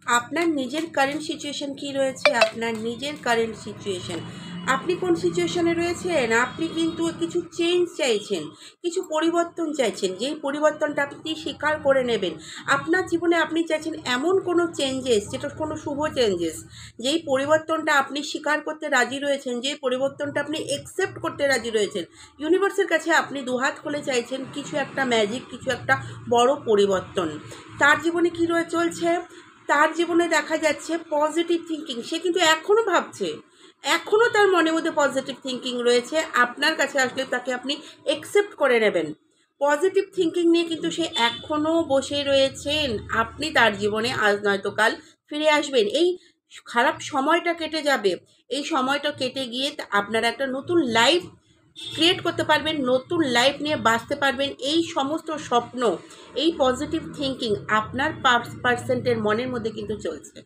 আপনার নিজের current situation কি রয়েছে? আপনার নিজের কারেন্ট সিচুয়েশন, আপনি কোন সিচুয়েশনে রয়েছেন? আপনি কিন্তু কিছু চেঞ্জ চাইছেন, কিছু পরিবর্তন চাইছেন, যেই পরিবর্তনটা আপনি স্বীকার করে নেবেন। আপনার জীবনে আপনি চাইছেন এমন কোনো চেঞ্জেস, যেটা কোনো শুভ চেঞ্জেস, যেই পরিবর্তনটা আপনি স্বীকার করতে রাজি রয়েছেন, যেই পরিবর্তনটা আপনি একসেপ্ট করতে রাজি রয়েছেন। ইউনিভার্সের কাছে আপনি দুহাত খুলে চাইছেন কিছু একটা ম্যাজিক, কিছু একটা বড় পরিবর্তন। তার জীবনে কী চলছে? তার জীবনে দেখা যাচ্ছে পজিটিভ থিঙ্কিং। সে কিন্তু এখনও ভাবছে, এখনও তার মনের মধ্যে পজিটিভ থিঙ্কিং রয়েছে। আপনার কাছে আসলে তাকে আপনি একসেপ্ট করে নেবেন। পজিটিভ থিঙ্কিং নিয়ে কিন্তু সে এখনও বসে রয়েছেন। আপনি তার জীবনে আজ নয়তো কাল ফিরে আসবেন। এই খারাপ সময়টা কেটে যাবে। এই সময়টা কেটে গিয়ে আপনারা একটা নতুন লাইফ ক্রিয়েট করতে পারবেন, নতুন লাইফ নিয়ে বাঁচতে পারবেন। এই সমস্ত স্বপ্ন, এই পজিটিভ থিঙ্কিং আপনার পার্সেন্টের মনের মধ্যে কিন্তু চলছে।